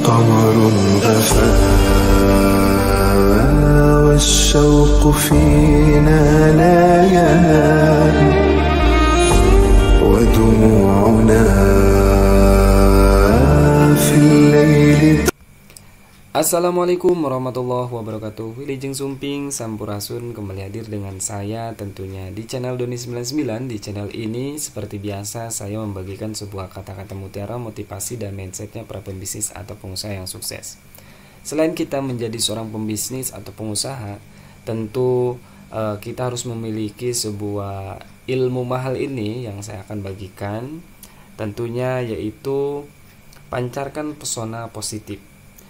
قمر غفا والشوق فينا لا ينام ودموعنا في الليل. Assalamualaikum warahmatullahi wabarakatuh. Wilujeng Sumping Sampurasun kembali hadir dengan saya tentunya di channel Doni99. Di channel ini seperti biasa saya membagikan sebuah kata-kata mutiara motivasi dan mindsetnya para pembisnis atau pengusaha yang sukses. Selain kita menjadi seorang pembisnis atau pengusaha, tentu kita harus memiliki sebuah ilmu mahal ini yang saya akan bagikan, tentunya yaitu pancarkan pesona positif.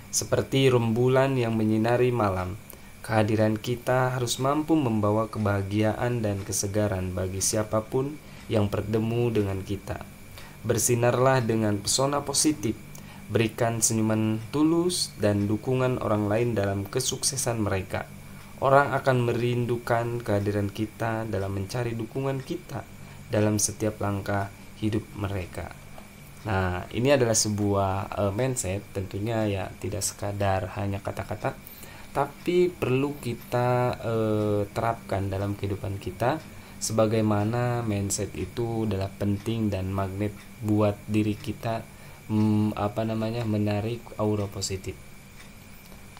Seperti rembulan yang menyinari malam, kehadiran kita harus mampu membawa kebahagiaan dan kesegaran bagi siapapun yang bertemu dengan kita. Bersinarlah dengan pesona positif, berikan senyuman tulus dan dukungan orang lain dalam kesuksesan mereka. Orang akan merindukan kehadiran kita dalam mencari dukungan kita dalam setiap langkah hidup mereka. Nah, ini adalah sebuah mindset, tentunya ya tidak sekadar hanya kata-kata, tapi perlu kita terapkan dalam kehidupan kita, sebagaimana mindset itu adalah penting dan magnet buat diri kita menarik aura positif.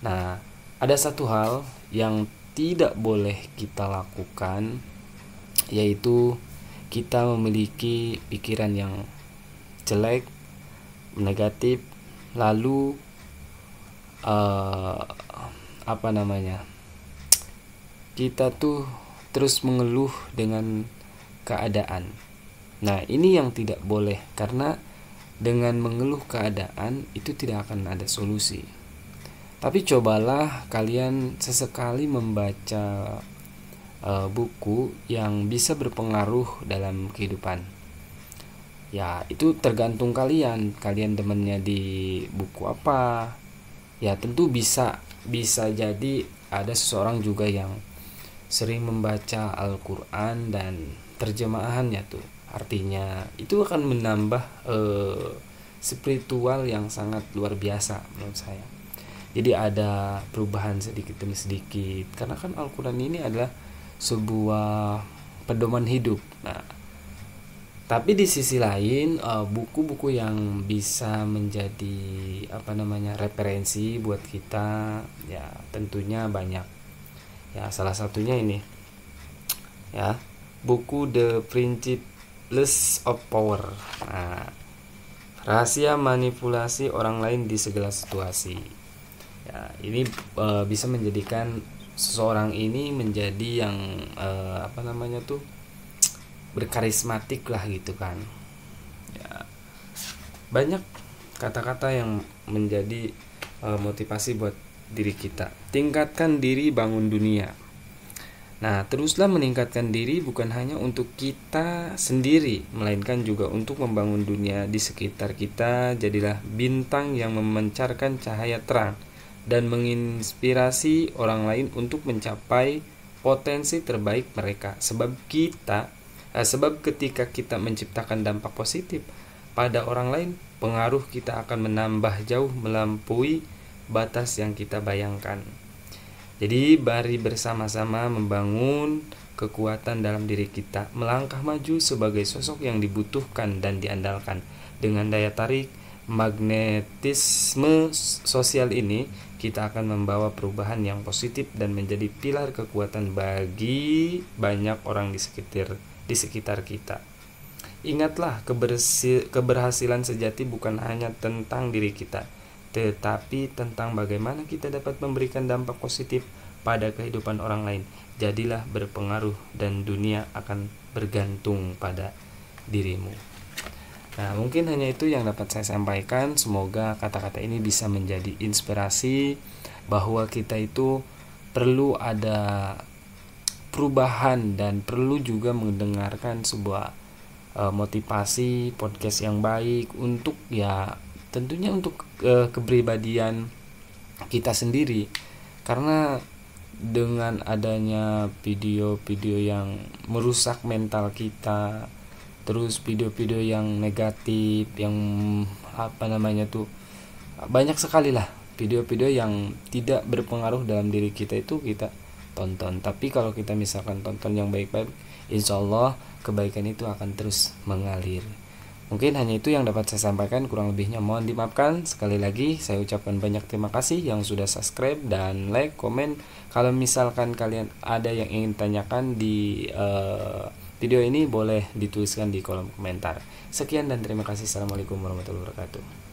Nah, ada satu hal yang tidak boleh kita lakukan, yaitu kita memiliki pikiran yang jelek, negatif, lalu kita tuh terus mengeluh dengan keadaan. Nah, ini yang tidak boleh, karena dengan mengeluh keadaan itu tidak akan ada solusi. Tapi cobalah kalian sesekali membaca buku yang bisa berpengaruh dalam kehidupan. Ya, itu tergantung kalian demennya di buku apa. Ya, tentu bisa jadi ada seseorang juga yang sering membaca Al-Quran dan terjemahannya tuh. Artinya itu akan menambah spiritual yang sangat luar biasa menurut saya. Jadi ada perubahan sedikit demi sedikit, karena kan Al-Quran ini adalah sebuah pedoman hidup. Nah, tapi di sisi lain buku-buku yang bisa menjadi referensi buat kita ya tentunya banyak. Ya, salah satunya ini ya, buku The Principles of Power. Nah, rahasia manipulasi orang lain di segala situasi. Ya, ini bisa menjadikan seseorang ini menjadi yang berkarismatik lah gitu kan. Ya, banyak kata-kata yang menjadi motivasi buat diri kita. Tingkatkan diri, bangun dunia. Nah, teruslah meningkatkan diri bukan hanya untuk kita sendiri, melainkan juga untuk membangun dunia di sekitar kita. Jadilah bintang yang memancarkan cahaya terang dan menginspirasi orang lain untuk mencapai potensi terbaik mereka. Sebab ketika kita menciptakan dampak positif pada orang lain, pengaruh kita akan menambah jauh melampaui batas yang kita bayangkan. Jadi mari bersama-sama membangun kekuatan dalam diri kita, melangkah maju sebagai sosok yang dibutuhkan dan diandalkan. Dengan daya tarik magnetisme sosial ini, kita akan membawa perubahan yang positif dan menjadi pilar kekuatan bagi banyak orang di sekitar kita. Ingatlah, keberhasilan sejati bukan hanya tentang diri kita, tetapi tentang bagaimana kita dapat memberikan dampak positif pada kehidupan orang lain. Jadilah berpengaruh dan dunia akan bergantung pada dirimu. Nah, mungkin hanya itu yang dapat saya sampaikan. Semoga kata-kata ini bisa menjadi inspirasi bahwa kita itu perlu ada perubahan dan perlu juga mendengarkan sebuah motivasi podcast yang baik untuk ya tentunya untuk kepribadian kita sendiri. Karena dengan adanya video-video yang merusak mental kita, terus video-video yang negatif yang banyak sekali lah video-video yang tidak berpengaruh dalam diri kita itu kita tonton. Tapi kalau kita misalkan tonton yang baik-baik, insya Allah kebaikan itu akan terus mengalir. Mungkin hanya itu yang dapat saya sampaikan, kurang lebihnya mohon dimaafkan. Sekali lagi saya ucapkan banyak terima kasih yang sudah subscribe dan like, komen. Kalau misalkan kalian ada yang ingin tanyakan di video ini, boleh dituliskan di kolom komentar. Sekian dan terima kasih. Assalamualaikum warahmatullahi wabarakatuh.